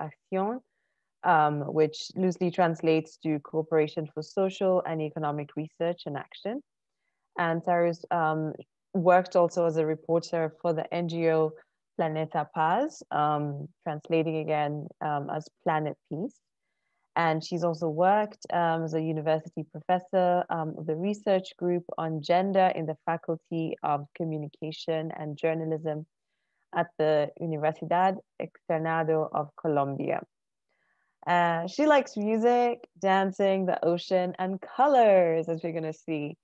Acción, which loosely translates to Cooperation for Social and Economic Research and Action. And Cyrus worked also as a reporter for the NGO Planeta Paz, translating again as Planet Peace. And she's also worked as a university professor of the research group on gender in the Faculty of Communication and Journalism at the Universidad Externado of Colombia. She likes music, dancing, the ocean, and colors, as we're going to see.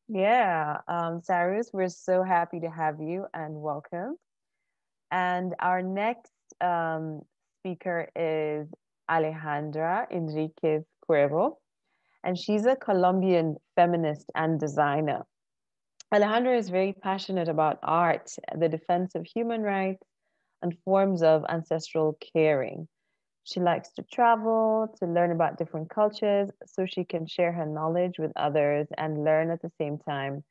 Yeah, Cyrus, we're so happy to have you and welcome. And our next speaker is Alejandra Enriquez Cuervo, and she's a Colombian feminist and designer. Alejandra is very passionate about art, the defense of human rights, and forms of ancestral caring. She likes to travel, to learn about different cultures, so she can share her knowledge with others and learn at the same time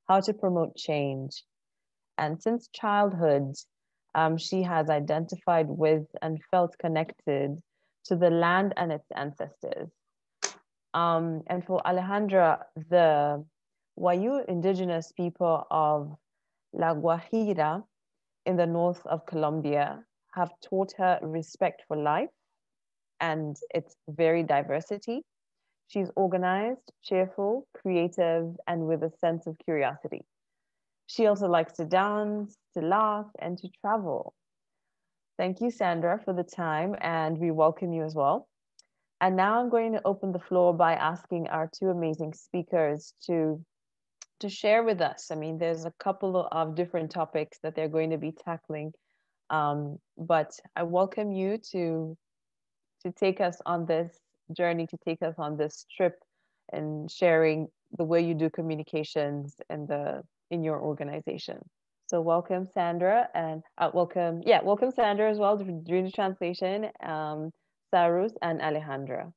how to promote change. And since childhood, she has identified with and felt connected to the land and its ancestors. And for Alejandra, the Wayu indigenous people of La Guajira in the north of Colombia have taught her respect for life and its very diversity. She's organized, cheerful, creative, and with a sense of curiosity. She also likes to dance, to laugh, and to travel. Thank you, Sandra, for the time, and we welcome you as well. And now I'm going to open the floor by asking our two amazing speakers to share with us. I mean, there's a couple of different topics that they're going to be tackling, but I welcome you to take us on this journey, to take us on this trip and sharing the way you do communications in your organization. So welcome, Sandra, and welcome Sandra as well during the translation, Cyrus and Alejandra.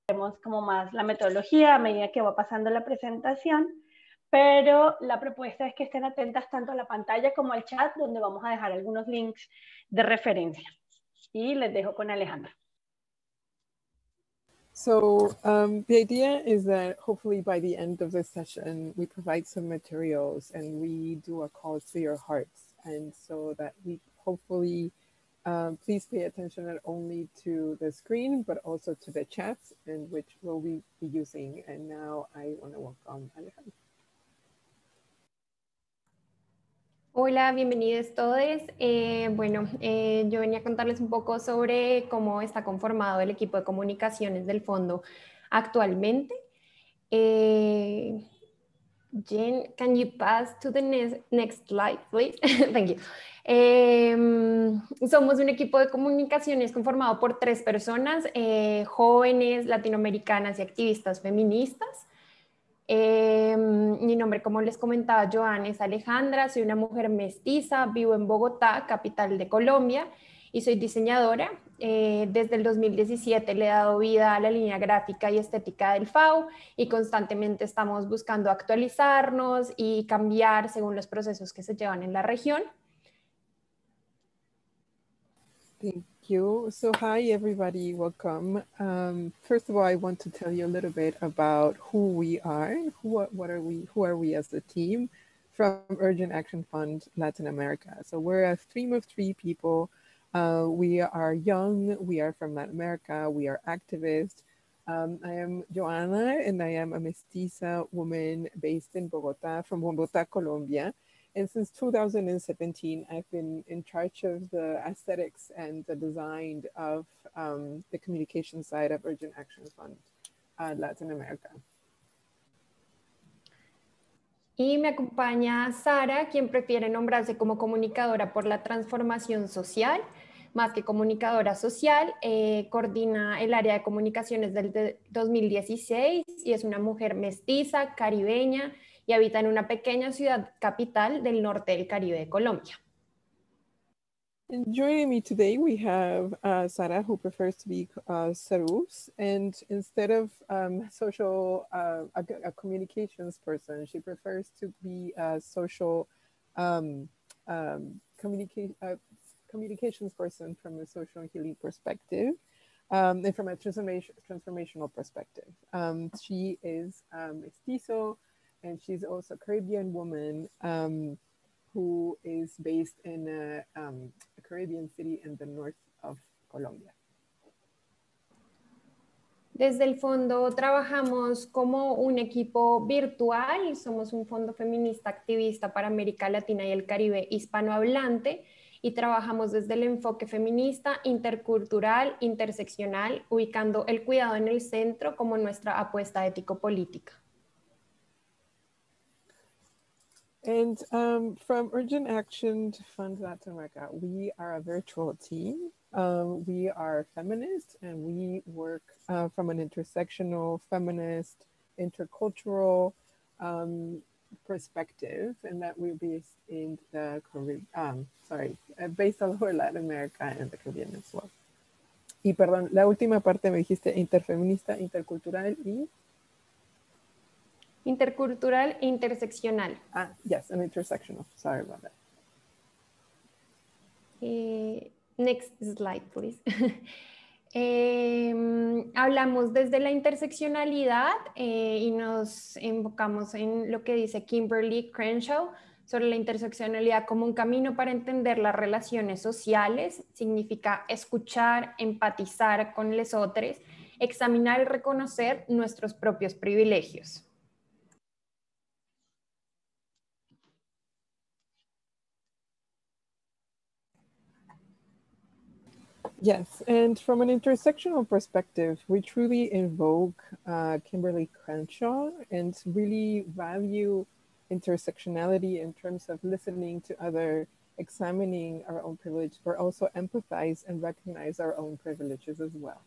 Vemos como más la metodología a medida que va pasando la presentación, pero la propuesta es que estén atentas tanto a la pantalla como al chat, donde vamos a dejar algunos links de referencia. Y les dejo con Alejandra. So the idea is that hopefully by the end of this session, we provide some materials and we do a call to your hearts. And so that we hopefully, please pay attention not only to the screen, but also to the chats, and which we'll be using. And now I want to welcome Alejandra. Hola, bienvenidos todos. Yo venía a contarles un poco sobre cómo está conformado el equipo de comunicaciones del fondo actualmente. Jen, can you pass to the next slide, please? Thank you. Somos un equipo de comunicaciones conformado por 3 personas, jóvenes, latinoamericanas y activistas feministas. Mi nombre, como les comentaba Joan, es Alejandra, soy una mujer mestiza, vivo en Bogotá, capital de Colombia, y soy diseñadora. Desde el 2017 le he dado vida a la línea gráfica y estética del FAO y constantemente estamos buscando actualizarnos y cambiar según los procesos que se llevan en la región. Thank you. So hi, everybody. Welcome. First of all, I want to tell you a little bit about who we are, who are we as a team from Urgent Action Fund Latin America. So we're a team of 3 people We are young, we are from Latin America, we are activists. I am Joana, and I am a mestiza woman based in Bogota, from Bogota, Colombia. And since 2017, I've been in charge of the aesthetics and the design of the communication side of Urgent Action Fund Latin America. Y me acompaña Sara, quien prefiere nombrarse como comunicadora por la transformación social. Más que comunicadora social, coordina el área de comunicaciones desde 2016 y es una mujer mestiza, caribeña y habita en una pequeña ciudad capital del norte del Caribe de Colombia. And joining me today, we have Sara, who prefers to be Sarus, and instead of a communications person, she prefers to be a social communications person from a social healing perspective, and from a transformational perspective. She is mestizo, and she's also a Caribbean woman who is based in a Caribbean city in the north of Colombia. Desde el fondo trabajamos como un equipo virtual, somos un fondo feminista activista para América Latina y el Caribe hispanohablante y trabajamos desde el enfoque feminista, intercultural, interseccional, ubicando el cuidado en el centro como nuestra apuesta ético-política. And from Urgent Action Fund Latin America, we are a virtual team. We are feminists, and we work from an intersectional, feminist, intercultural perspective, and that we're based in the Caribbean, based all over Latin America and the Caribbean as well. Y perdón, la última parte me dijiste interfeminista, intercultural y... Intercultural e interseccional. Yes, and intersectional. Sorry about that. Next slide, please. Hablamos desde la interseccionalidad y nos enfocamos en lo que dice Kimberly Crenshaw sobre la interseccionalidad como un camino para entender las relaciones sociales. Significa escuchar, empatizar con los otros, examinar y reconocer nuestros propios privilegios. Yes, and from an intersectional perspective, we truly invoke Kimberly Crenshaw and really value intersectionality in terms of listening to other, examining our own privilege, but also empathize and recognize our own privileges as well.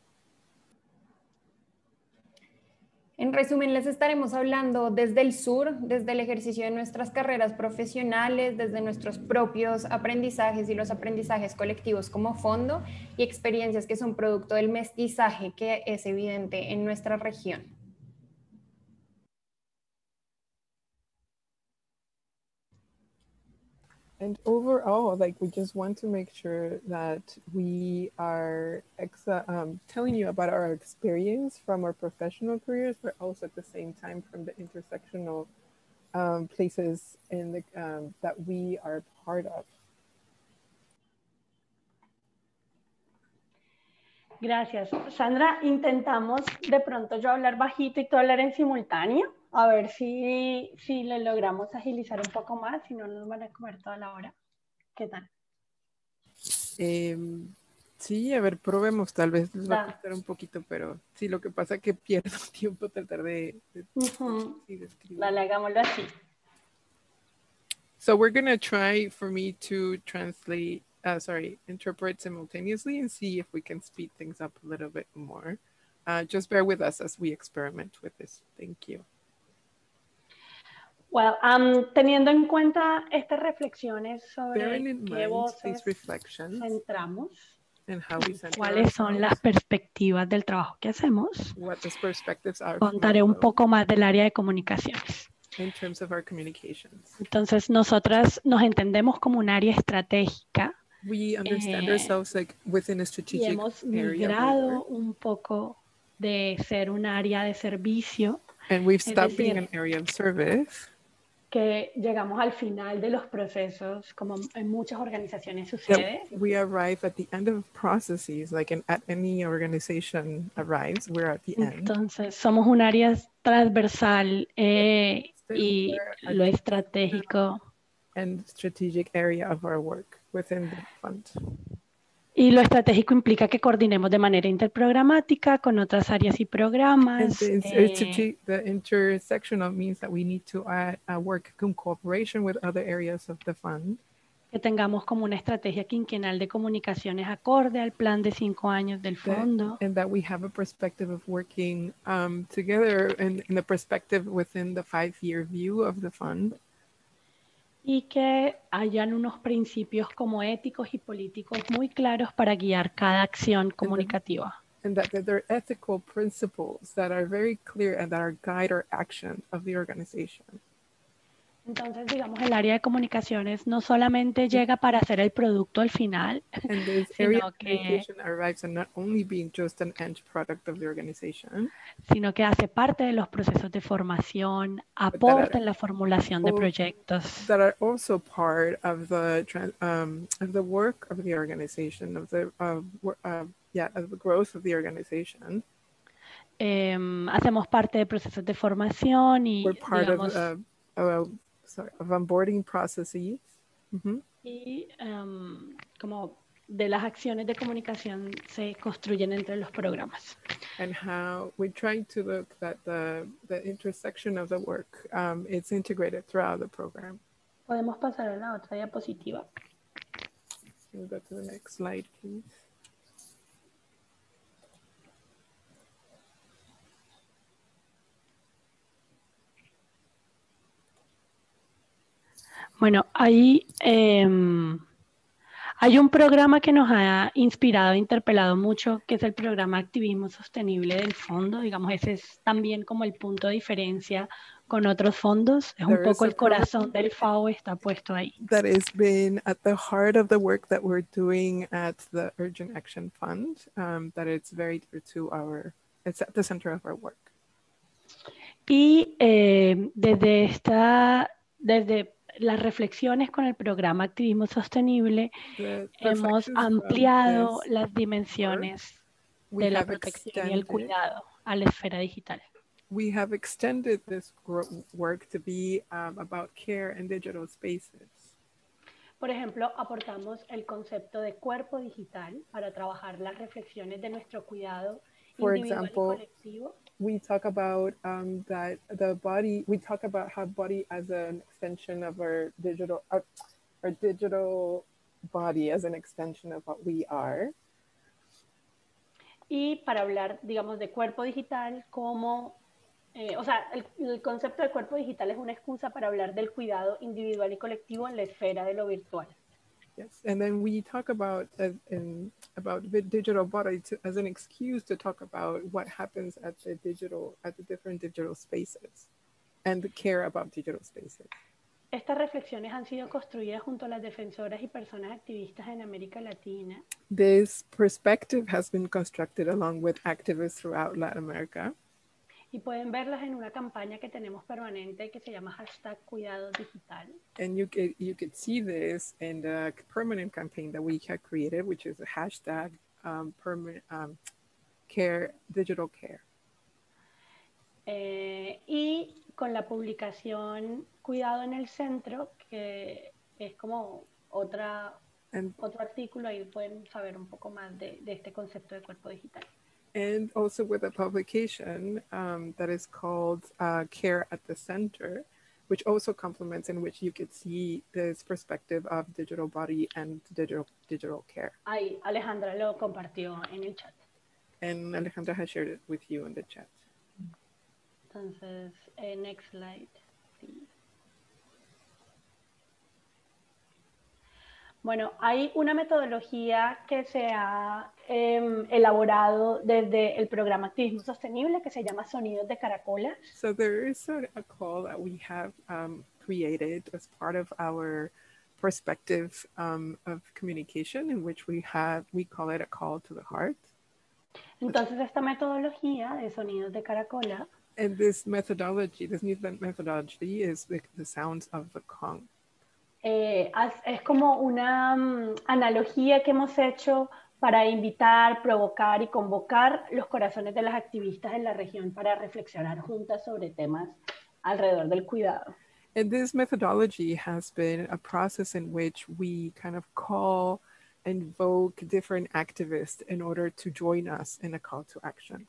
En resumen, les estaremos hablando desde el sur, desde el ejercicio de nuestras carreras profesionales, desde nuestros propios aprendizajes y los aprendizajes colectivos como fondo y experiencias que son producto del mestizaje que es evidente en nuestra región. And overall, we just want to make sure that we are telling you about our experience from our professional careers, but also at the same time from the intersectional places in the, that we are part of. Gracias. Sandra, intentamos de pronto yo hablar bajito y tú hablar en simultáneo. A ver si lo logramos agilizar un poco más, si no nos van a comer toda la hora. ¿Qué tal? Sí, a ver, probemos. Tal vez les va a costar un poquito, pero sí, lo que pasa es que pierdo tiempo tratar de describir. Dale, hagámoslo así. So we're going to try for me to interpret simultaneously and see if we can speed things up a little bit more. Just bear with us as we experiment with this. Thank you. Well, teniendo en cuenta estas reflexiones sobre qué voces centramos, cuáles son las perspectivas del trabajo que hacemos, contaré un poco más del área de comunicaciones. In terms of our communications. Entonces, nosotras nos entendemos como un área estratégica. We understand ourselves within a strategic y hemos migrado un poco de ser un área de servicio. And we've stopped being an area of service. que llegamos al final de los procesos, como en muchas organizaciones That sucede. we arrive at the end of processes, like at any organization arrives, we're at the end. Entonces, somos un área transversal Still, y we're lo at the estratégico. and strategic area of our work within the fund. Y lo estratégico implica que coordinemos de manera interprogramática con otras áreas y And programas. the intersectional means that we need to work in cooperation with other areas of the fund. Que tengamos como una estrategia quinquenal de comunicaciones acorde al plan de 5 años del fondo. And that we have a perspective of working together in the perspective within the 5-year view of the fund. Y que hayan unos principios como éticos y políticos muy claros para guiar cada acción comunicativa. And that there are ethical principles that are very clear and that are guide our action of the organization. Entonces, digamos, el área de comunicaciones no solamente llega para hacer el producto al final, And this area sino of communication arrives at not only being just an end product of the organization, sino que hace parte de los procesos de formación, aporta en la formulación de proyectos. that are also part of the work of the organization, of the growth of the organization. Hacemos parte de procesos de formación y, We're part digamos, of onboarding processes. y como de las acciones de comunicación se construyen entre los programas. And how we try to look at the intersection of the work. It's integrated throughout the program. Podemos pasar a la otra diapositiva. Can we go to the next slide, please? Bueno, ahí hay un programa que nos ha inspirado e interpelado mucho, que es el programa Activismo Sostenible del Fondo. Digamos, ese es también como el punto de diferencia con otros fondos. Es un poco el corazón del FAO, está puesto ahí. That has been at the heart of the work that we're doing at the Urgent Action Fund, that it's very dear to it's at the center of our work. Y desde las reflexiones con el programa Activismo Sostenible, hemos ampliado las dimensiones de la protección y el cuidado a la esfera digital. We have extended this work to be about care in digital spaces. Por ejemplo, aportamos el concepto de cuerpo digital para trabajar las reflexiones de nuestro cuidado individual y colectivo. We talk about that the body. We talk about how body as an extension of our digital body as an extension of what we are. Y para hablar, digamos, de cuerpo digital como, o sea, el concepto de cuerpo digital es una excusa para hablar del cuidado individual y colectivo en la esfera de lo virtual. Yes, and then we talk about the digital body as an excuse to talk about what happens at the different digital spaces, and care about digital spaces. Estas reflexiones han sido construidas junto a las defensoras y personas activistas en América Latina. This perspective has been constructed along with activists throughout Latin America. Y pueden verlas en una campaña que tenemos permanente que se llama #CuidadoDigital. And you could see this in the permanent campaign that we have created, which is a #care digital care. Y con la publicación Cuidado en el Centro, que es como otro artículo, ahí pueden saber un poco más de este concepto de cuerpo digital. And also with a publication that is called Care at the Center, which also complements, in which you could see this perspective of digital body and digital care. Ahí Alejandra lo compartió en el chat. And Alejandra has shared it with you in the chat. Entonces, next slide, please. Bueno, hay una metodología que se ha elaborado desde el programa Activismo Sostenible que se llama Sonidos de Caracolas. So there is a call that we have created as part of our perspective of communication, in which we call it a call to the heart. Entonces, esta metodología de Sonidos de Caracola And this methodology, this movement methodology is the sounds of the Kong. Es como una analogía que hemos hecho para invitar, provocar y convocar los corazones de las activistas en la región para reflexionar juntas sobre temas alrededor del cuidado. And this methodology has been a process in which we kind of call and invoke different activists in order to join us in a call to action.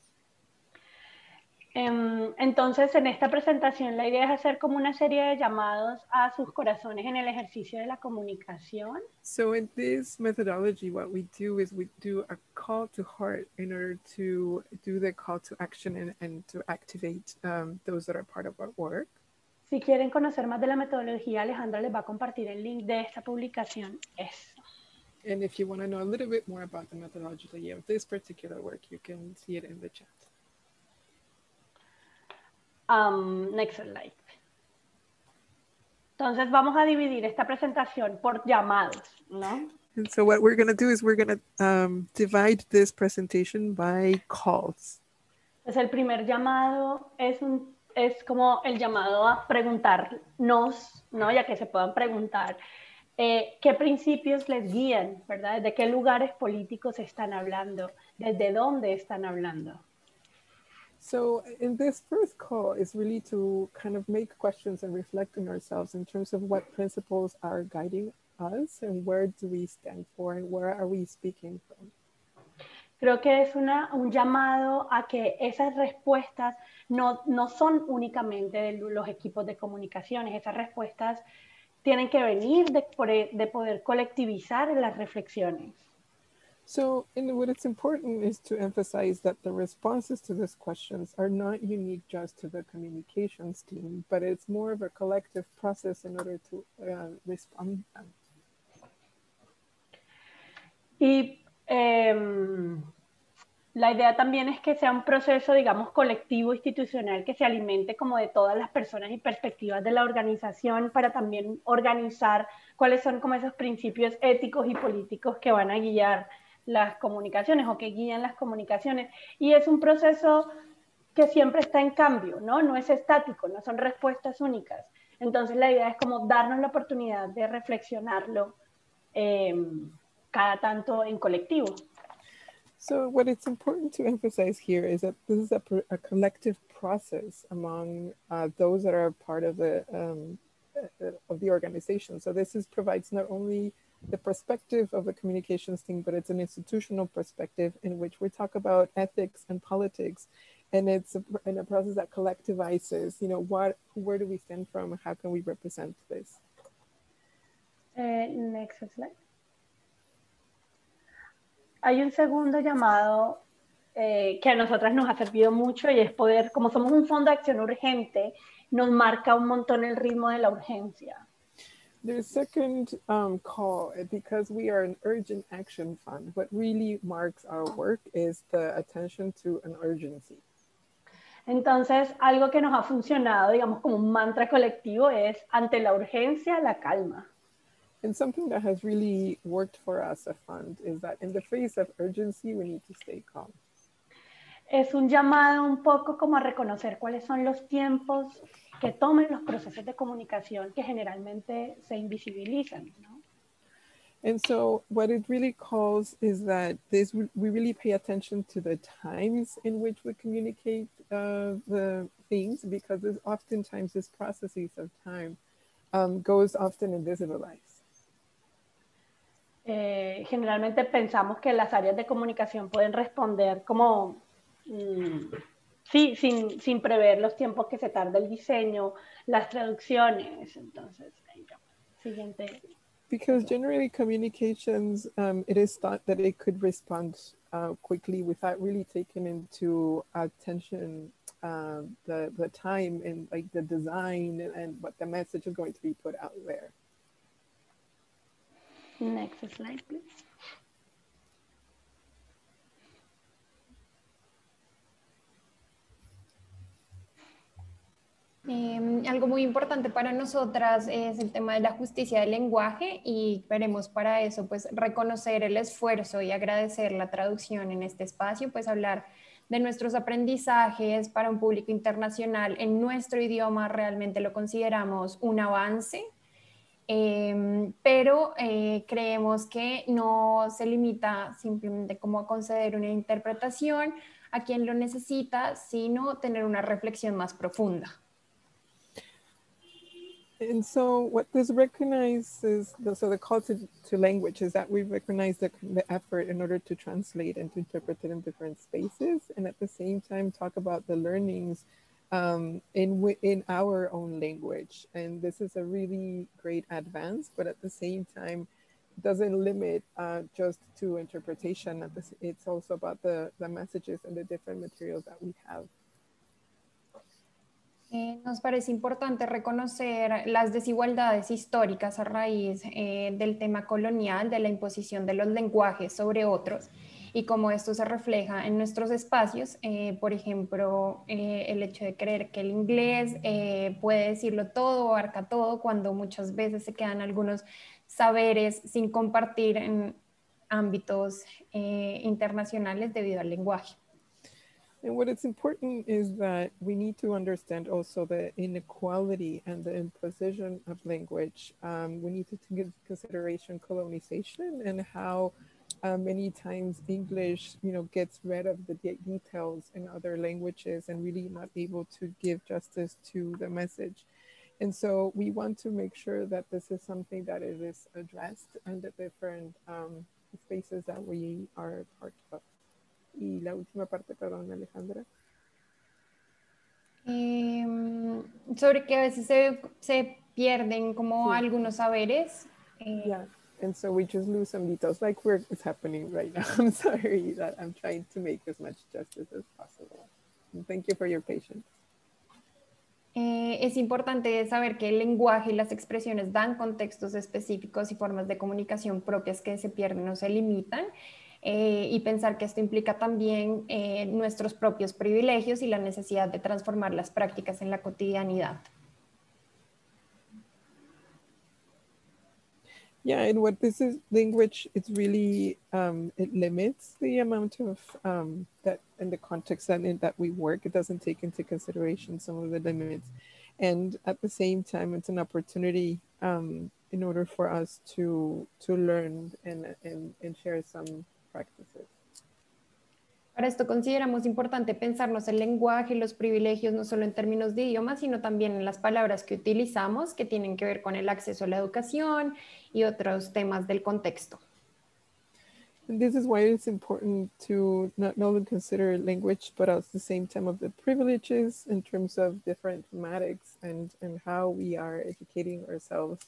Entonces, en esta presentación la idea es hacer como una serie de llamados a sus corazones en el ejercicio de la comunicación. So in this methodology, what we do is we do a call to heart in order to do the call to action and to activate those that are part of our work. Si quieren conocer más de la metodología, Alejandra les va a compartir el link de esta publicación. Eso. And if you want to know a little bit more about the methodology of this particular work, you can see it in the chat. Next slide. Entonces vamos a dividir esta presentación por llamados, ¿no? And so what we're going to do is we're going to divide this presentation by calls. Entonces el primer llamado es como el llamado a preguntarnos, ¿no? Ya que se puedan preguntar qué principios les guían, ¿verdad? ¿De qué lugares políticos están hablando? ¿Desde dónde están hablando? So in this first call is really to kind of make questions and reflect on ourselves in terms of what principles are guiding us and where do we stand for and where are we speaking from. Creo que es un llamado a que esas respuestas no son únicamente de los equipos de comunicaciones, esas respuestas tienen que venir de poder colectivizar las reflexiones. So what it's important is to emphasize that the responses to these questions are not unique just to the communications team, but it's more of a collective process in order to respond to them. Y la idea también es que sea un proceso, digamos, colectivo, institucional, que se alimente como de todas las personas y perspectivas de la organización para también organizar cuáles son como esos principios éticos y políticos que van a guiar las comunicaciones o que guían las comunicaciones. Y es un proceso que siempre está en cambio, ¿no? No es estático, no son respuestas únicas. Entonces la idea es como darnos la oportunidad de reflexionarlo cada tanto en colectivo. So what it's important to emphasize here is that this is a collective process among those that are part of the organization. So this provides not only the perspective of the communications team, but it's an institutional perspective in which we talk about ethics and politics. And it's in a process that collectivizes, you know, where do we stand from? How can we represent this? Next slide. Hay un segundo llamado que a nosotras nos ha servido mucho y es poder, como somos un fondo de acción urgente, nos marca un montón el ritmo de la urgencia. The second call, because we are an urgent action fund, what really marks our work is the attention to an urgency. Entonces, algo que nos ha funcionado, digamos, como un mantra colectivo es, ante la urgencia, la calma. And something that has really worked for us, a fund, is that in the face of urgency, we need to stay calm. Es un llamado un poco como a reconocer cuáles son los tiempos que tomen los procesos de comunicación que generalmente se invisibilizan, ¿no? And so what it really calls is that we really pay attention to the times in which we communicate the things, because oftentimes this processes of time goes often invisibilized. Generalmente pensamos que las áreas de comunicación pueden responder como, sí, sin prever los tiempos que se tarda el diseño, las traducciones. Entonces, siguiente. Because generally communications, it is thought that it could respond quickly without really taking into attention the time and like the design and what the message is going to be put out there. Next slide, please. algo muy importante para nosotras es el tema de la justicia del lenguaje y queremos para eso pues reconocer el esfuerzo y agradecer la traducción en este espacio, pues hablar de nuestros aprendizajes para un público internacional en nuestro idioma realmente lo consideramos un avance. Pero creemos que no se limita simplemente como a conceder una interpretación a quien lo necesita, sino tener una reflexión más profunda. And so what this recognizes, so the call to language is that we recognize the effort in order to translate and to interpret it in different spaces, and at the same time talk about the learnings in our own language. And this is a really great advance, but at the same time, doesn't limit just to interpretation. It's also about the messages and the different materials that we have. Nos parece importante reconocer las desigualdades históricas a raíz del tema colonial, de la imposición de los lenguajes sobre otros y cómo esto se refleja en nuestros espacios. Por ejemplo, el hecho de creer que el inglés puede decirlo todo, abarca todo, cuando muchas veces se quedan algunos saberes sin compartir en ámbitos internacionales debido al lenguaje. And what is important is that we need to understand also the inequality and the imposition of language. We need to take into consideration colonization and how many times English, gets rid of the details in other languages and really not able to give justice to the message. And so we want to make sure that this is something that it is addressed in the different spaces that we are part of. Y la última parte, perdón, Alejandra. Sobre que a veces se pierden como algunos saberes. Yeah, and so we just lose some details, like where it's happening right now. I'm sorry that I'm trying to make as much justice as possible. And thank you for your patience. Es importante saber que el lenguaje y las expresiones dan contextos específicos y formas de comunicación propias que se pierden o se limitan. Y pensar que esto implica también nuestros propios privilegios y la necesidad de transformar las prácticas en la cotidianidad. Yeah, and what this is language, it's really, it limits the amount of that in the context that we work, it doesn't take into consideration some of the limits. And at the same time, it's an opportunity in order for us to learn and share some practices. Para esto consideramos importante pensarnos el lenguaje y los privilegios no solo en términos de idioma, sino también en las palabras que utilizamos, que tienen que ver con el acceso a la educación y otros temas del contexto. And this is why it's important to not only consider language, but at the same time of the privileges in terms of different thematics and how we are educating ourselves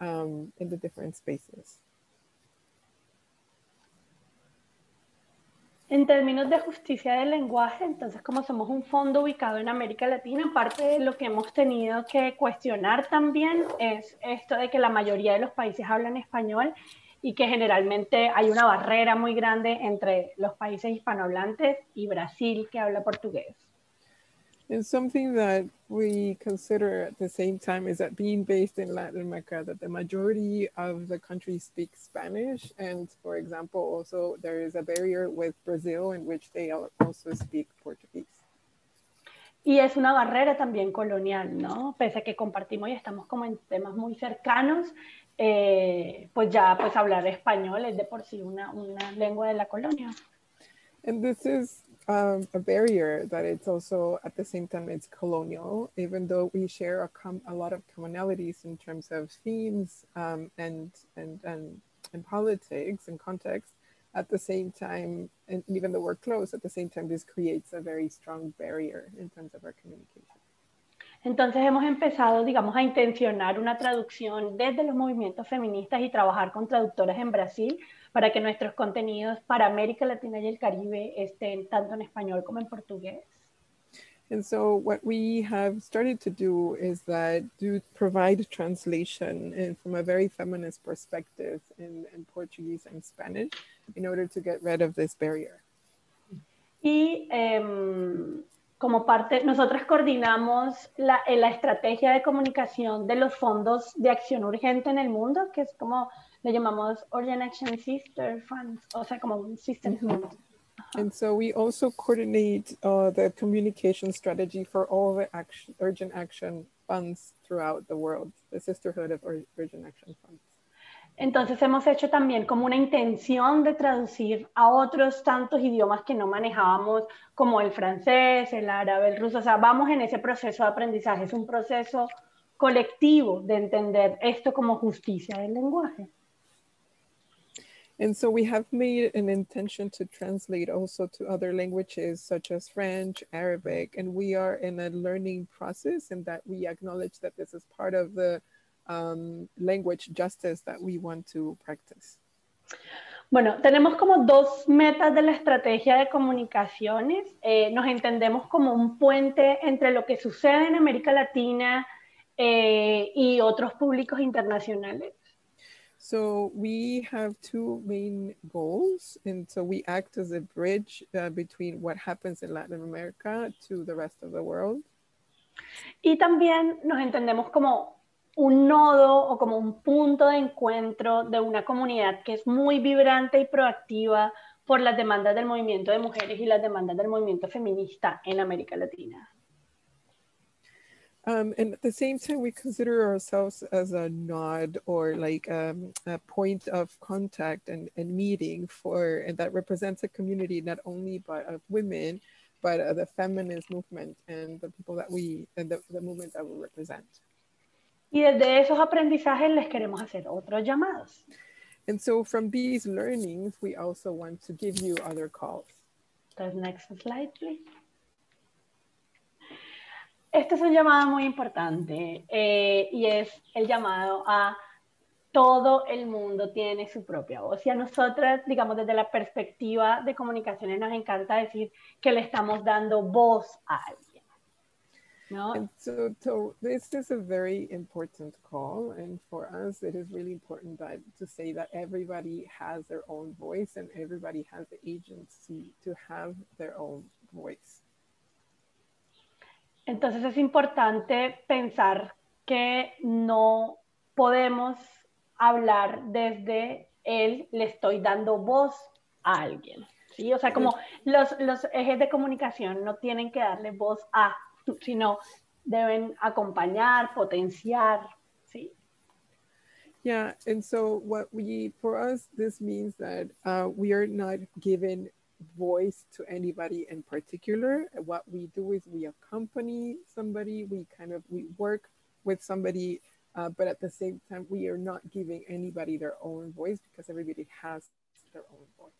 in the different spaces. En términos de justicia del lenguaje, entonces como somos un fondo ubicado en América Latina, parte de lo que hemos tenido que cuestionar también es esto de que la mayoría de los países hablan español y que generalmente hay una barrera muy grande entre los países hispanohablantes y Brasil, que habla portugués. And something that we consider at the same time is that being based in Latin America, that the majority of the countries speak Spanish. And for example, also there is a barrier with Brazil in which they also speak Portuguese. Y es una barrera también colonial, ¿no? Pese a que compartimos y estamos como en temas muy cercanos, pues ya pues hablar español es de por sí una lengua de la colonia. And this is a barrier that it's also at the same time it's colonial, even though we share a lot of commonalities in terms of themes and politics and context. At the same time, and even though we're close, at the same time, this creates a very strong barrier in terms of our communication. Entonces hemos empezado, digamos, a intencionar una traducción desde los movimientos feministas y trabajar con traductoras en Brasil para que nuestros contenidos para América Latina y el Caribe estén tanto en español como en portugués. And so what we have started to do is that provide translation from a very feminist perspective in Portuguese and Spanish in order to get rid of this barrier. Y como parte, nosotras coordinamos la estrategia de comunicación de los fondos de acción urgente en el mundo, que es como le llamamos Urgent Action Sister Funds, o sea, como un Sister Fund. And so we also coordinate the communication strategy for all the urgent action funds throughout the world, the Sisterhood of Urgent Action Funds. Entonces hemos hecho también como una intención de traducir a otros tantos idiomas que no manejábamos, como el francés, el árabe, el ruso. O sea, vamos en ese proceso de aprendizaje. Es un proceso colectivo de entender esto como justicia del lenguaje. And so we have made an intention to translate also to other languages such as French, Arabic, and we are in a learning process, and that we acknowledge that this is part of the language justice that we want to practice. Bueno, tenemos como dos metas de la estrategia de comunicaciones. Nos entendemos como un puente entre lo que sucede en América Latina y otros públicos internacionales. So we have two main goals, and so we act as a bridge between what happens in Latin America to the rest of the world. Y también nos entendemos como un nodo o como un punto de encuentro de una comunidad que es muy vibrante y proactiva por las demandas del movimiento de mujeres y las demandas del movimiento feminista en América Latina. And at the same time, we consider ourselves as a nod or like a point of contact and meeting for, and that represents a community not only of women, but the feminist movement and the people that and the movement that we represent. Y desde esos aprendizajes les queremos hacer otros llamados. And so from these learnings, we also want to give you other calls. Entonces, next slide, please. Este es un llamado muy importante y es el llamado a todo el mundo tiene su propia voz. Y a nosotras, digamos, desde la perspectiva de comunicaciones, nos encanta decir que le estamos dando voz a alguien, ¿no? And so this is a very important call. And for us, it is really important to say that everybody has their own voice and everybody has the agency to have their own voice. Entonces es importante pensar que no podemos hablar desde el le estoy dando voz a alguien, ¿sí? O sea, como los ejes de comunicación no tienen que darle voz a, sino deben acompañar, potenciar, ¿sí? Yeah, and so for us, this means that we are not given voice to anybody in particular. What we do is we accompany somebody, we work with somebody, but at the same time, we are not giving anybody their own voice because everybody has their own voice.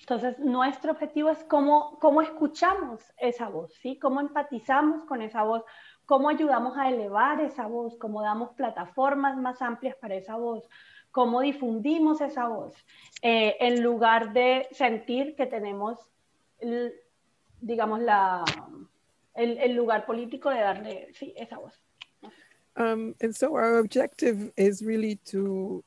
Entonces, nuestro objetivo es cómo escuchamos esa voz, ¿sí? Cómo empatizamos con esa voz, cómo ayudamos a elevar esa voz, cómo damos plataformas más amplias para esa voz, cómo difundimos esa voz, en lugar de sentir que tenemos, digamos, el lugar político de darle, sí, esa voz. And so our objective is really to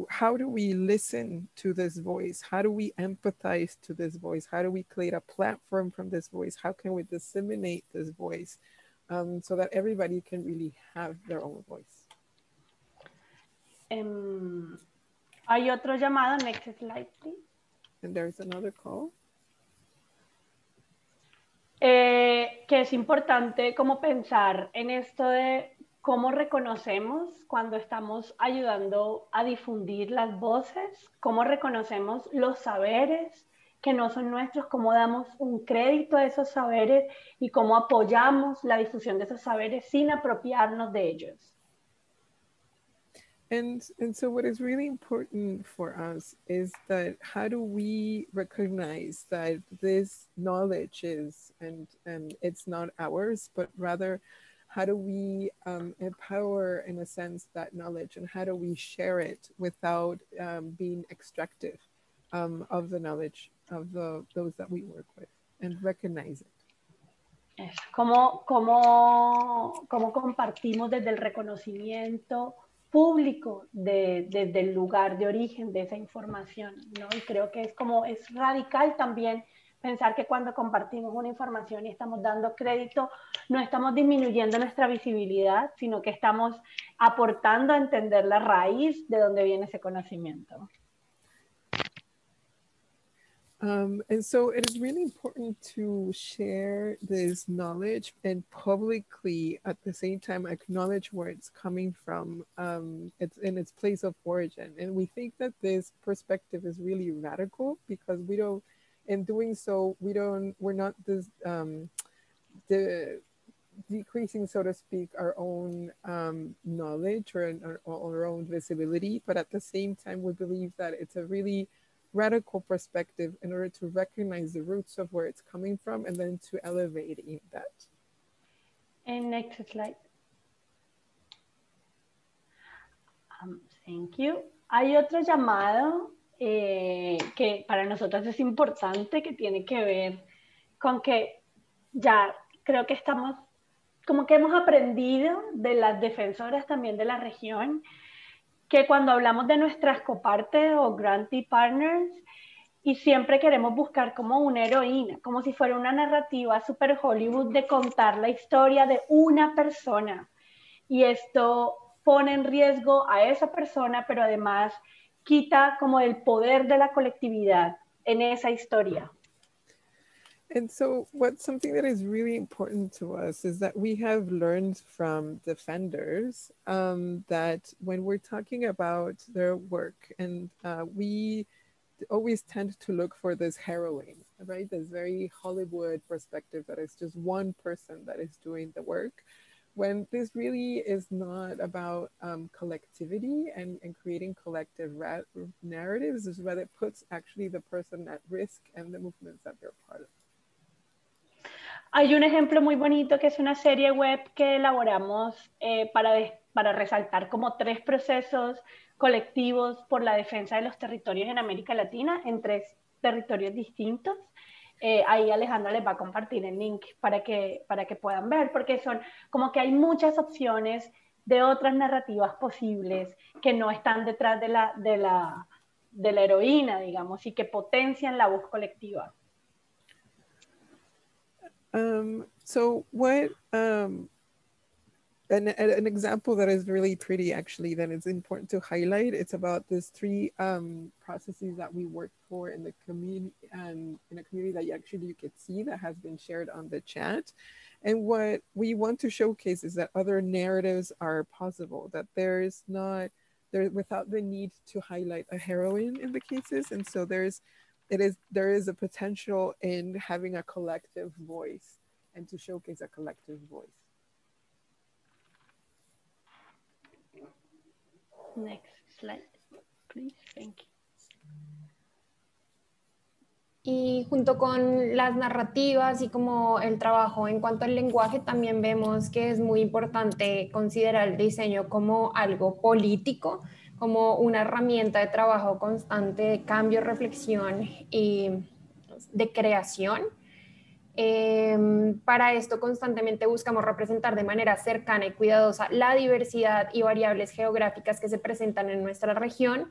how do we listen to this voice? How do we empathize to this voice? How do we create a platform from this voice? How can we disseminate this voice so that everybody can really have their own voice? Hay otro llamado, next slide, please. And there's another call. Que es importante como pensar en esto de cómo reconocemos cuando estamos ayudando a difundir las voces, cómo reconocemos los saberes que no son nuestros, cómo damos un crédito a esos saberes y cómo apoyamos la difusión de esos saberes sin apropiarnos de ellos. And so what is really important for us is that how do we recognize that this knowledge is, and it's not ours, but rather how do we empower, in a sense, that knowledge, and how do we share it without being extractive of the knowledge of those that we work with, and recognize it. ¿Cómo compartimos desde el reconocimiento público desde el lugar de origen de esa información, ¿no? Y creo que es radical también pensar que cuando compartimos una información y estamos dando crédito, no estamos disminuyendo nuestra visibilidad, sino que estamos aportando a entender la raíz de donde viene ese conocimiento. And so it is really important to share this knowledge and publicly at the same time acknowledge where it's coming from, it's in its place of origin. And we think that this perspective is really radical because we don't, in doing so, we're not this, decreasing, so to speak, our own knowledge or our own visibility. But at the same time, we believe that it's a really radical perspective in order to recognize the roots of where it's coming from and then to elevate that. And next slide. Thank you. Hay otro llamado que para nosotros es importante, que tiene que ver con que ya creo que estamos, como que hemos aprendido de las defensoras también de la región, que cuando hablamos de nuestras copartes o grantee partners, y siempre queremos buscar como una heroína, como si fuera una narrativa super Hollywood de contar la historia de una persona. Y esto pone en riesgo a esa persona, pero además quita como el poder de la colectividad en esa historia. And so something that is really important to us is that we have learned from defenders that when we're talking about their work, and we always tend to look for this heroine, right? This very Hollywood perspective that it's just one person that is doing the work, when this really is not about collectivity and creating collective narratives, is that it puts actually the person at risk and the movements that they're part of. Hay un ejemplo muy bonito que es una serie web que elaboramos para resaltar como 3 procesos colectivos por la defensa de los territorios en América Latina, en 3 territorios distintos. Ahí Alejandra les va a compartir el link para que puedan ver, porque son como que hay muchas opciones de otras narrativas posibles que no están detrás de la heroína, digamos, y que potencian la voz colectiva. So what an example that is really pretty, actually, that is important to highlight, it's about these 3 processes that we work for in the community, in a community that you could see that has been shared on the chat. And what we want to showcase is that other narratives are possible, that there without the need to highlight a heroine in the cases. And so there is a potential in having a collective voice and to showcase a collective voice. Next slide, please. Thank you. Y junto con las narrativas y como el trabajo en cuanto al lenguaje, también vemos que es muy importante considerar el diseño como algo político, como una herramienta de trabajo constante, de cambio, reflexión y de creación. Para esto constantemente buscamos representar de manera cercana y cuidadosa la diversidad y variables geográficas que se presentan en nuestra región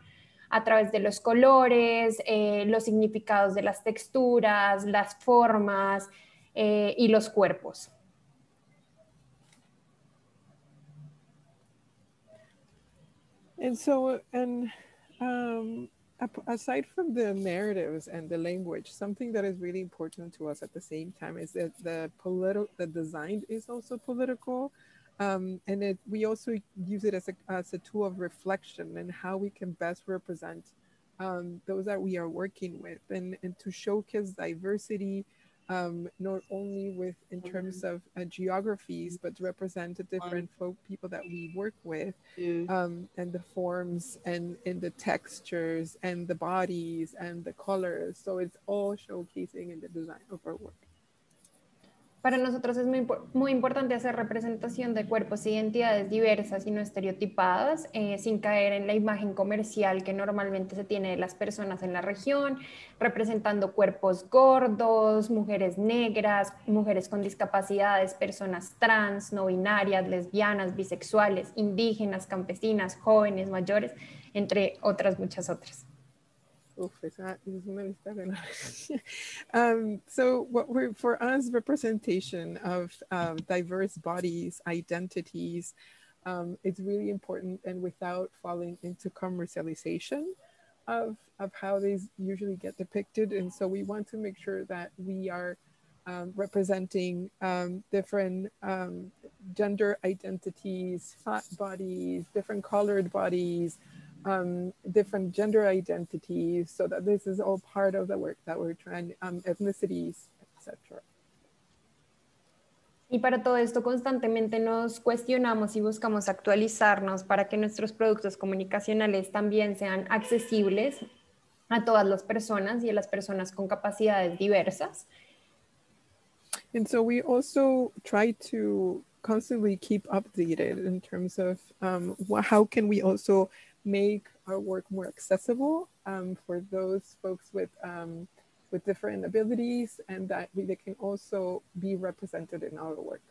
a través de los colores, los significados de las texturas, las formas y los cuerpos. And so, aside from the narratives and the language, something that is really important to us at the same time is that the design is also political. And we also use it as a tool of reflection and how we can best represent those that we are working with, and to showcase diversity, not only in terms of geographies, but to represent the different people that we work with, and the forms and in the textures and the bodies and the colors. So it's all showcasing in the design of our work. Para nosotros es muy importante hacer representación de cuerpos e identidades diversas y no estereotipadas, sin caer en la imagen comercial que normalmente se tiene de las personas en la región, representando cuerpos gordos, mujeres negras, mujeres con discapacidades, personas trans, no binarias, lesbianas, bisexuales, indígenas, campesinas, jóvenes, mayores, entre otras muchas otras. Uf, esa es una lista de so for us, representation of diverse bodies, identities, it's really important, and without falling into commercialization of how these usually get depicted. And so we want to make sure that we are representing different gender identities, fat bodies, different colored bodies, different gender identities, so that this is all part of the work that we're trying, ethnicities, etc. Y para todo esto constantemente nos cuestionamos y buscamos actualizarnos para que nuestros productos comunicacionales también sean accesibles a todas las personas y a las personas con capacidades diversas. And so we also try to constantly keep updated in terms of how can we also make our work more accessible for those folks with different abilities, and that they can also be represented in our work.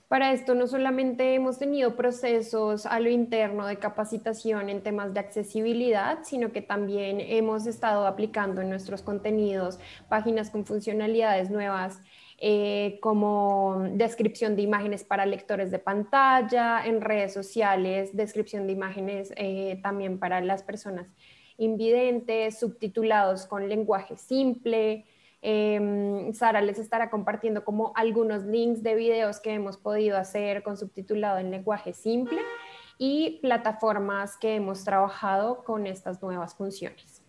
Para esto no solamente hemos tenido procesos a lo interno de capacitación en temas de accesibilidad, sino que también hemos estado aplicando en nuestros contenidos páginas con funcionalidades nuevas como descripción de imágenes para lectores de pantalla, en redes sociales, descripción de imágenes también para las personas invidentes, subtitulados con lenguaje simple. Sara les estará compartiendo como algunos links de videos que hemos podido hacer con subtitulado en lenguaje simple y plataformas que hemos trabajado con estas nuevas funciones.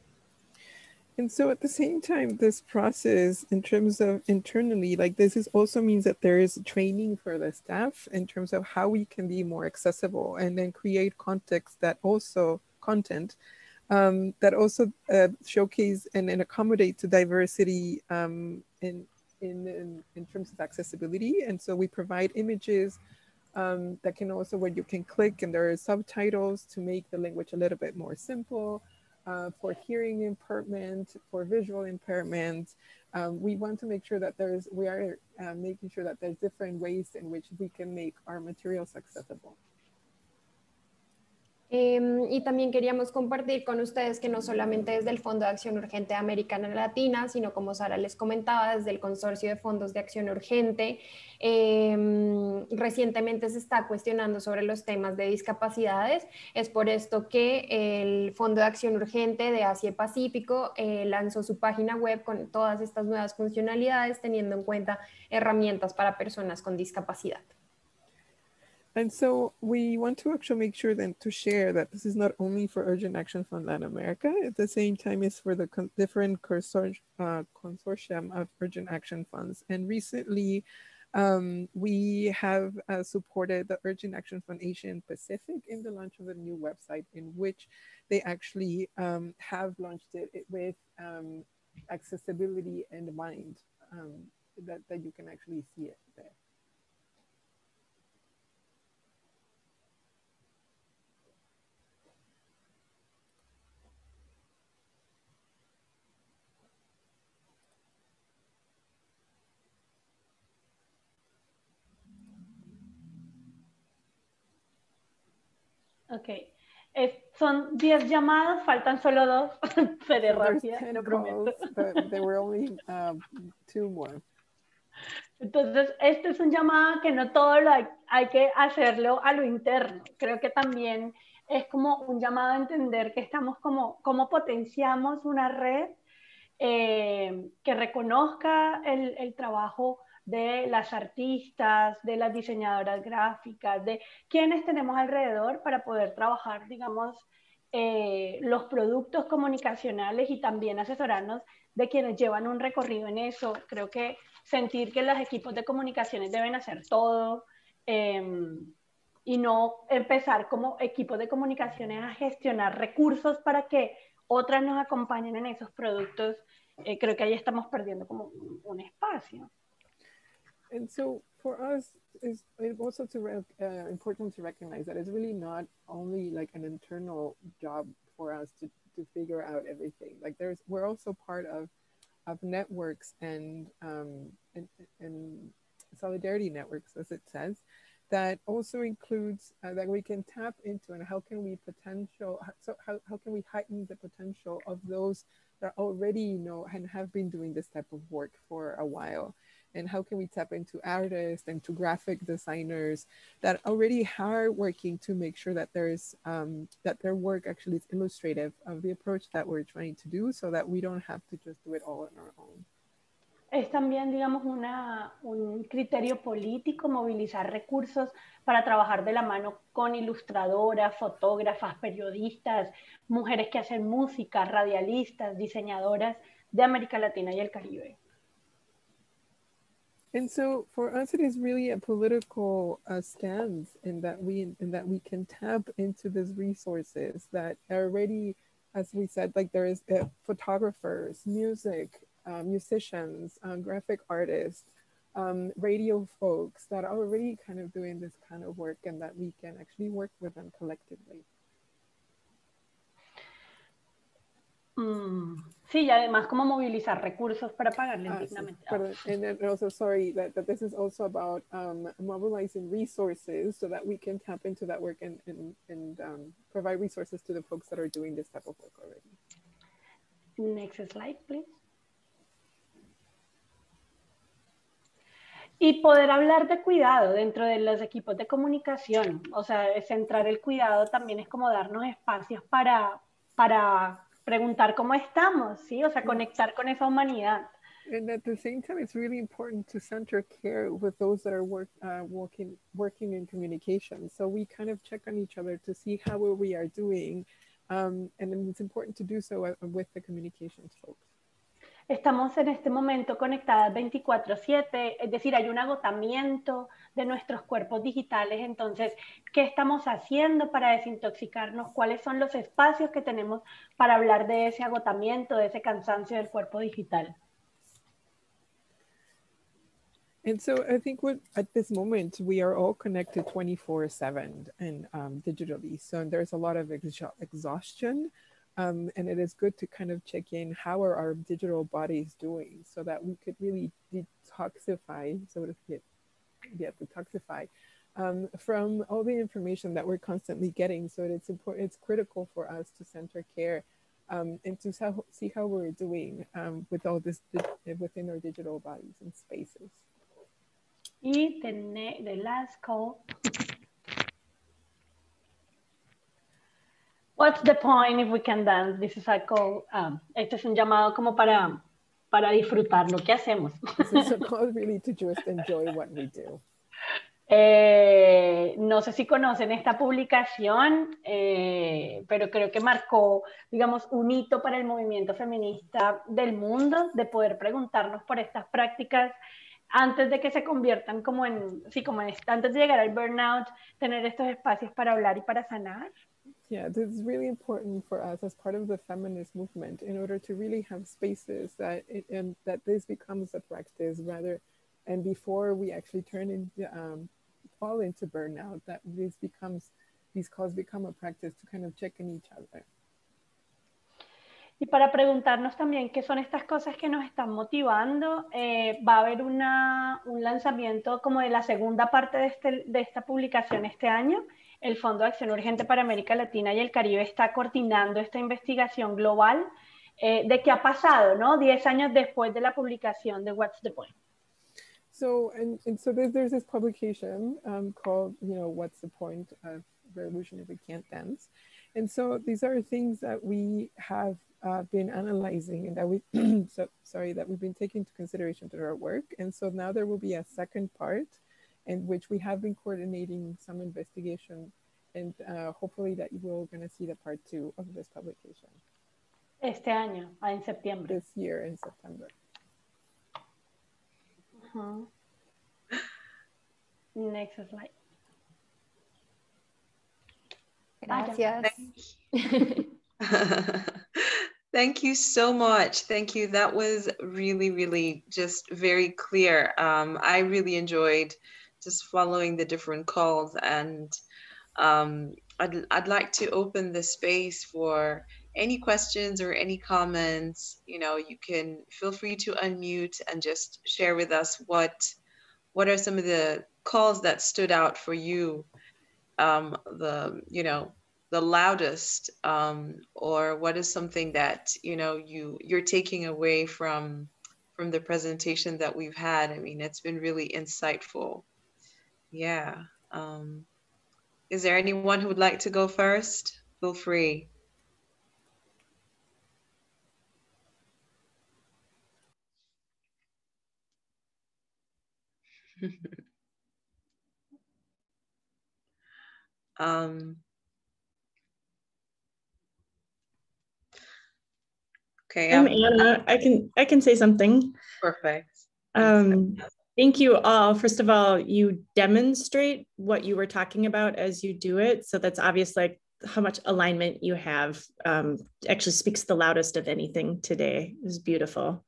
And so at the same time, this process in terms of internally, like this is also means that there is training for the staff in terms of how we can be more accessible and then create context that also content that also showcase and accommodate to diversity in terms of accessibility. And so we provide images that can also, where you can click and there are subtitles to make the language a little bit more simple. For hearing impairment, for visual impairment, we want to make sure that we are making sure that there's different ways in which we can make our materials accessible. Y también queríamos compartir con ustedes que no solamente desde el Fondo de Acción Urgente de América Latina, sino como Sara les comentaba, desde el Consorcio de Fondos de Acción Urgente, recientemente se está cuestionando sobre los temas de discapacidades. Es por esto que el Fondo de Acción Urgente de Asia y Pacífico lanzó su página web con todas estas nuevas funcionalidades, teniendo en cuenta herramientas para personas con discapacidad. And so we want to actually make sure then to share that this is not only for Urgent Action Fund Latin America, at the same time it's for the different consortium of Urgent Action Funds. And recently we have supported the Urgent Action Fund Asia and Pacific in the launch of a new website in which they actually have launched it with accessibility in mind, that you can actually see it there. Ok. Son 10 llamadas, faltan solo 2. Seré rápida, lo prometo. But there were only 2 more. Entonces, este es un llamado que no todo lo hay que hacerlo a lo interno. Creo que también es como un llamado a entender que estamos como potenciamos una red que reconozca el trabajo de las artistas, de las diseñadoras gráficas, de quienes tenemos alrededor para poder trabajar, digamos, los productos comunicacionales y también asesorarnos de quienes llevan un recorrido en eso. Creo que sentir que los equipos de comunicaciones deben hacer todo y no empezar como equipos de comunicaciones a gestionar recursos para que otras nos acompañen en esos productos. Creo que ahí estamos perdiendo como un espacio. And so for us, it's also important to recognize that it's really not only like an internal job for us to figure out everything. Like we're also part of networks and solidarity networks, as it says. that also includes that we can tap into, and how can we how can we heighten the potential of those that already know and have been doing this type of work for a while, and how can we tap into artists and to graphic designers that already are working to make sure that there's that their work actually is illustrative of the approach that we're trying to do, so that we don't have to just do it all on our own. Es también, digamos, un criterio político movilizar recursos para trabajar de la mano con ilustradoras, fotógrafas, periodistas, mujeres que hacen música, radialistas, diseñadoras de América Latina y el Caribe. And so for us, it is really a political stance in that we can tap into these resources that are already, as we said, like there is photographers, music, musicians, graphic artists, radio folks that are already kind of doing this kind of work, and that we can actually work with them collectively. Sí, y además como movilizar recursos para pagarle dignamente. And then also, sorry, that this is also about mobilizing resources so that we can tap into that work and provide resources to the folks that are doing this type of work already. Next slide, please. Y poder hablar de cuidado dentro de los equipos de comunicación, o sea, centrar el cuidado también es como darnos espacios para preguntar cómo estamos, ¿sí? O sea, conectar con esa humanidad. And at the same time, it's really important to center care with those that are working in communication. So we kind of check on each other to see how we are doing, and it's important to do so with the communications folks. Estamos en este momento conectadas 24/7, es decir, hay un agotamiento de nuestros cuerpos digitales. Entonces, ¿qué estamos haciendo para desintoxicarnos? ¿Cuáles son los espacios que tenemos para hablar de ese agotamiento, de ese cansancio del cuerpo digital? And so I think at this moment, we are all connected 24/7 and digitally. So there's a lot of exhaustion. And it is good to kind of check in how are our digital bodies doing, so that we could really detoxify, from all the information that we're constantly getting. So it's critical for us to center care and to see how we're doing with all this within our digital bodies and spaces. Y the last call. What's the point if we can dance? This is a call. Este es un llamado como para disfrutar lo que hacemos. This is a call really to just enjoy what we do. No sé si conocen esta publicación, pero creo que marcó, digamos, un hito para el movimiento feminista del mundo, de poder preguntarnos por estas prácticas antes de que se conviertan antes de llegar al burnout, tener estos espacios para hablar y para sanar. Yeah, this is really important for us as part of the feminist movement, in order to really have spaces that this becomes a practice and before we actually fall into burnout, that these calls become a practice to kind of check in each other. Y para preguntarnos también qué son estas cosas que nos están motivando, va a haber un lanzamiento como de la segunda parte de esta publicación este año. El Fondo de Acción Urgente para América Latina y el Caribe está coordinando esta investigación global de qué ha pasado, ¿no? 10 años después de la publicación de What's the Point. So, and so there's this publication called, What's the Point of Revolution If We Can't Dance? And so these are things that we have been analyzing, and that we've been taking into consideration through our work. And so now there will be a second part, in which we have been coordinating some investigation, and hopefully that we're going to see the part 2 of this publication. Este año, en septiembre. This year in September. Next slide. Gracias. Thank you so much. Thank you. That was really, really just very clear. I really enjoyed just following the different calls, and I'd like to open the space for any questions or any comments. You can feel free to unmute and just share with us what are some of the calls that stood out for you, the loudest, or what is something that you're taking away from the presentation that we've had? I mean, it's been really insightful. Yeah. Is there anyone who would like to go first? Feel free. Okay. I'm Anna. I can say something. Perfect. Thank you all. First of all, you demonstrate what you were talking about as you do it. So that's obvious, like how much alignment you have. Actually speaks the loudest of anything today. It was beautiful.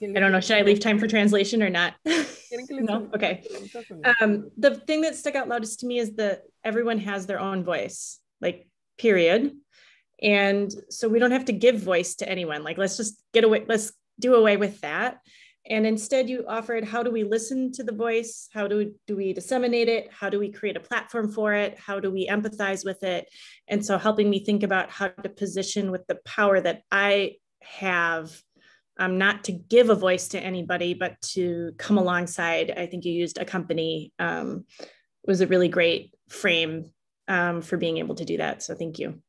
I don't know, should I leave time for translation or not? No? Okay. The thing that stuck out loudest to me is that everyone has their own voice, like period. And so we don't have to give voice to anyone. Like, let's just let's do away with that. And instead you offered, how do we listen to the voice? How do we disseminate it? How do we create a platform for it? How do we empathize with it? And so helping me think about how to position with the power that I have, not to give a voice to anybody, but to come alongside. I think you used accompany, was a really great frame for being able to do that. So thank you.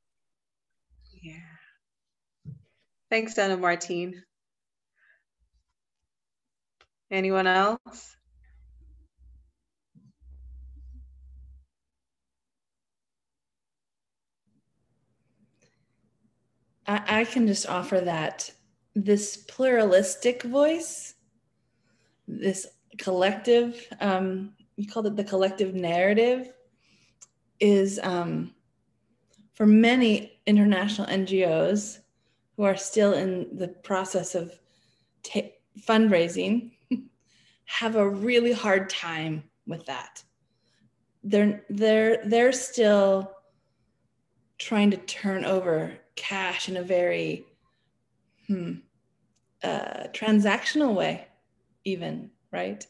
Yeah. Thanks, Ana Martín. Anyone else? I can just offer that this pluralistic voice, this collective, you called it the collective narrative, is for many international NGOs who are still in the process of fundraising, have a really hard time with that. They're still trying to turn over cash in a very transactional way, even, right?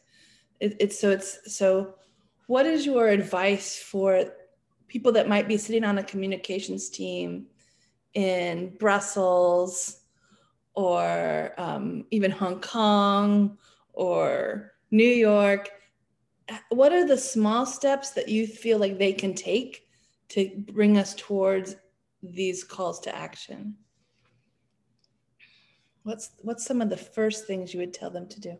So what is your advice for people that might be sitting on a communications team in Brussels or even Hong Kong or New York? What are the small steps that you feel like they can take to bring us towards these calls to action? What's some of the first things you would tell them to do?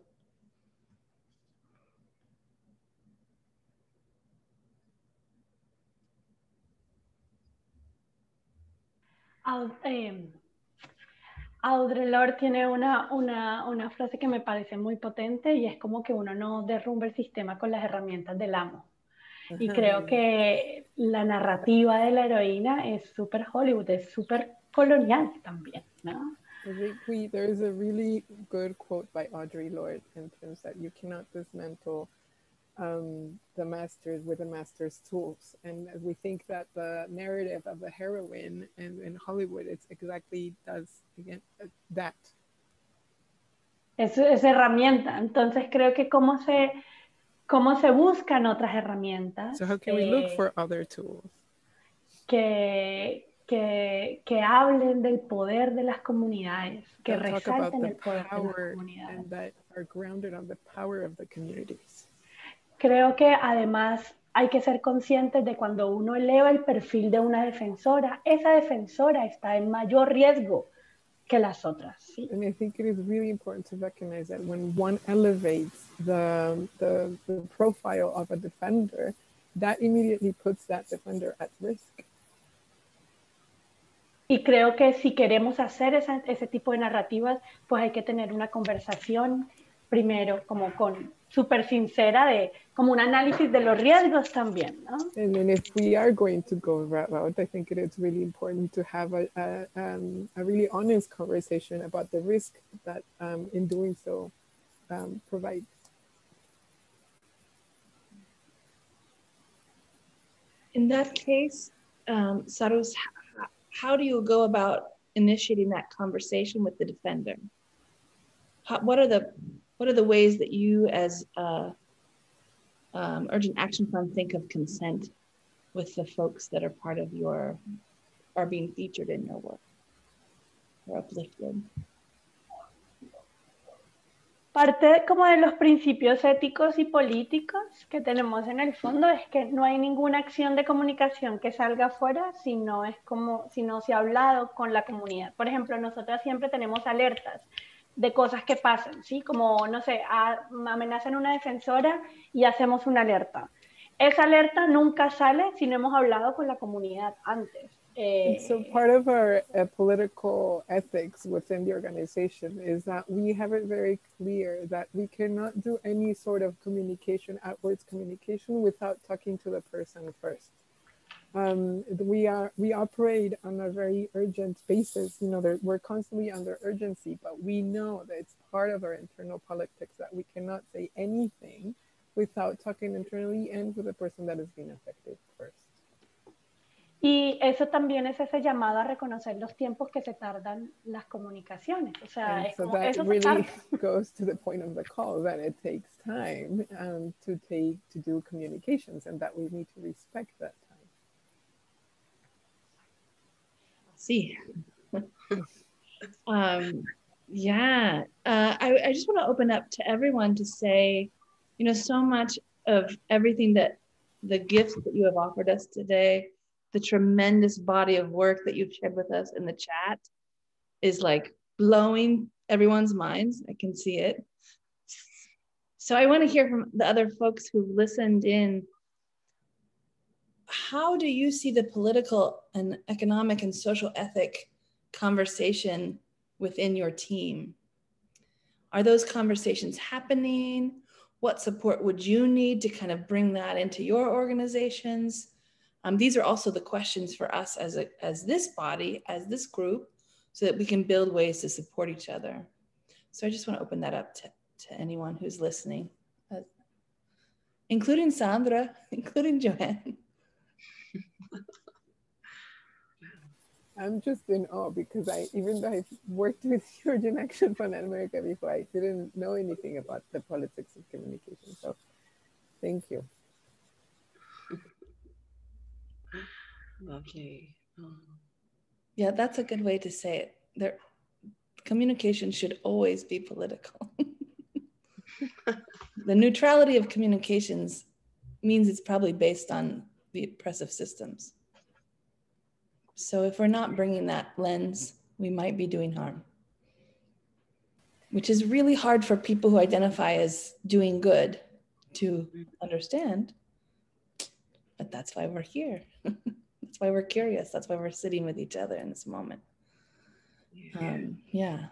Audre Lorde tiene una frase que me parece muy potente y es como que uno no derrumba el sistema con las herramientas del amo. Y creo que la narrativa de la heroína es súper Hollywood, es súper colonial también, ¿no? There is a really good quote by Audre Lorde in terms that you cannot dismantle the masters with the master's tools. And we think that the narrative of the heroine in Hollywood, it's exactly does again that. Es herramienta. Entonces creo que cómo se buscan otras herramientas. So how can we look for other tools? Que hablen del poder de las comunidades, que resalten el poder de las comunidades. And that are grounded on the power of the communities. Creo que además hay que ser conscientes de cuando uno eleva el perfil de una defensora, esa defensora está en mayor riesgo que las otras. ¿Sí? And I think it is really important to recognize that when one elevates the profile of a defender, that immediately puts that defender at risk. Y creo que si queremos hacer ese tipo de narrativas, pues hay que tener una conversación primero como súper sincera, como un análisis de los riesgos también, ¿no? And then if we are going to go that route, I think it is really important to have a really honest conversation about the risk that in doing so provides. In that case, Saros, how do you go about initiating that conversation with the defender? What are what are the ways that you as Urgent Action Fund think of consent with the folks that are part of your, are being featured in your work or uplifted? Parte como de los principios éticos y políticos que tenemos en el fondo es que no hay ninguna acción de comunicación que salga afuera si no se ha hablado con la comunidad. Por ejemplo, nosotras siempre tenemos alertas de cosas que pasan, ¿sí? Como, no sé, amenazan a una defensora y hacemos una alerta. Esa alerta nunca sale si no hemos hablado con la comunidad antes. So part of our political ethics within the organization is that we have it very clear that we cannot do any sort of communication, outwards communication, without talking to the person first. We operate on a very urgent basis. You know, we're constantly under urgency, but we know that it's part of our internal politics that we cannot say anything without talking internally and with the person that is being affected first. Y eso también es ese llamado a reconocer los tiempos que se tardan las comunicaciones. O sea, es so como, that eso really goes to the point of the call, that it takes time to do communications, and that we need to respect that time. Sí. Yeah. I just want to open up to everyone to say, you know, so much of everything that the gifts that you have offered us today, the tremendous body of work that you've shared with us in the chat is like blowing everyone's minds. I can see it. So I want to hear from the other folks who've listened in. How do you see the political and economic and social ethic conversation within your team? Are those conversations happening? What support would you need to kind of bring that into your organizations? These are also the questions for us as this body, as this group, so that we can build ways to support each other. So I just want to open that up to anyone who's listening, including Sandra, including Joanne. I'm just in awe because even though I've worked with Urgent Action Fund in America before, I didn't know anything about the politics of communication. So thank you. Lovely. Yeah, that's a good way to say it. Communication should always be political. The neutrality of communications means it's probably based on the oppressive systems. So if we're not bringing that lens, we might be doing harm, which is really hard for people who identify as doing good to understand. But that's why we're here. That's why we're curious. That's why we're sitting with each other in this moment. Yeah.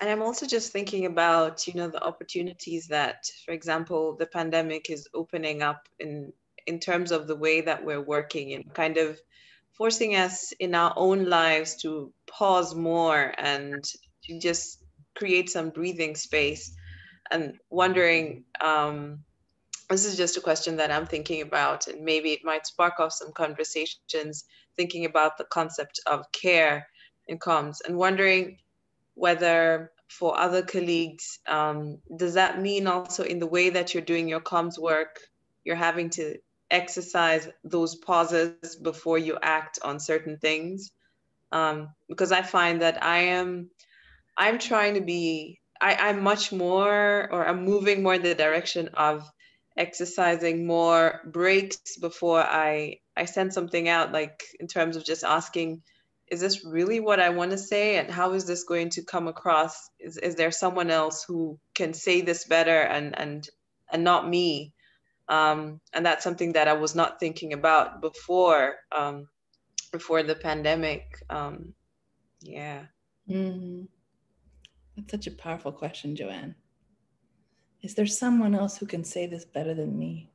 And I'm also just thinking about, you know, the opportunities that, for example, the pandemic is opening up in terms of the way that we're working and kind of forcing us in our own lives to pause more and to just create some breathing space. And wondering, this is just a question that I'm thinking about, and maybe it might spark off some conversations, thinking about the concept of care in comms, and wondering whether for other colleagues, does that mean also in the way that you're doing your comms work, you're having to exercise those pauses before you act on certain things? Because I find that I'm trying to be, I'm much more, or I'm moving more in the direction of exercising more breaks before I send something out, like in terms of just asking, is this really what I want to say? And how is this going to come across? Is there someone else who can say this better and not me? And that's something that I was not thinking about before the pandemic. Yeah. Mm-hmm. That's such a powerful question, Joanne. Is there someone else who can say this better than me?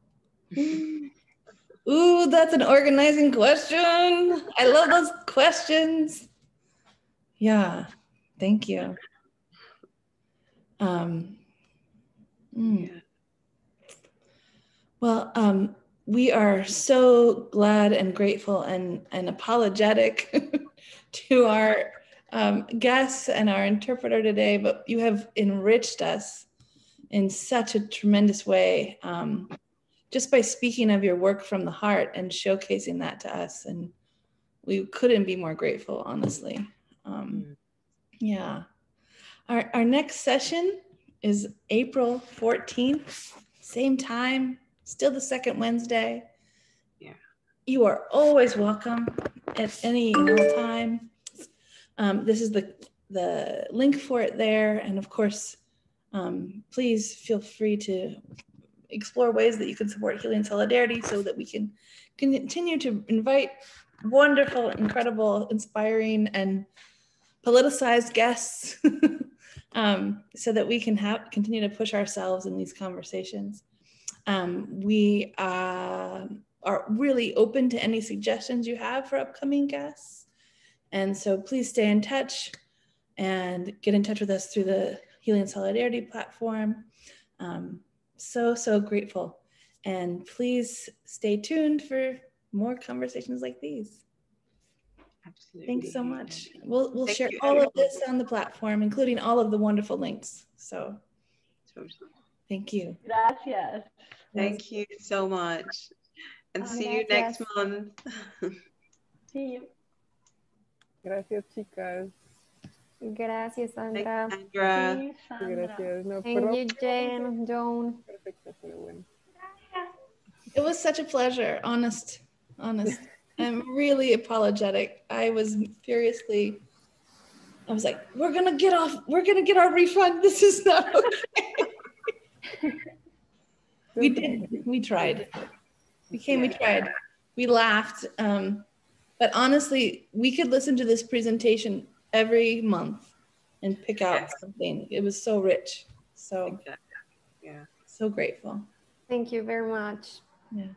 Ooh, that's an organizing question. I love those questions. Yeah, thank you. Well, we are so glad and grateful and apologetic to our guests and our interpreter today, but you have enriched us in such a tremendous way, just by speaking of your work from the heart and showcasing that to us. And we couldn't be more grateful, honestly. Yeah. Our next session is April 14th, same time, still the second Wednesday. Yeah. You are always welcome at any time. This is the link for it there. And of course, please feel free to explore ways that you can support Healing Solidarity so that we can continue to invite wonderful, incredible, inspiring, and politicized guests so that we can continue to push ourselves in these conversations. We are really open to any suggestions you have for upcoming guests. And so please stay in touch and get in touch with us through the Healing Solidarity platform. So grateful. And please stay tuned for more conversations like these. Absolutely. Thanks so much. We'll share all of this on the platform, including all of the wonderful links. So thank you. Gracias. Thank you so much. And see you next month. See you. Gracias, chicas. Gracias, Sandra. Thanks, Sandra. Sí, Sandra. Gracias. No, Thank you, Jen, Joan. Perfecto, pero bueno. It was such a pleasure, honest. I'm really apologetic. I was like, we're gonna get our refund. This is not okay. We tried. We tried. We laughed. But honestly, we could listen to this presentation every month and pick out something. It was so rich. So, yeah. So grateful. Thank you very much. Yeah.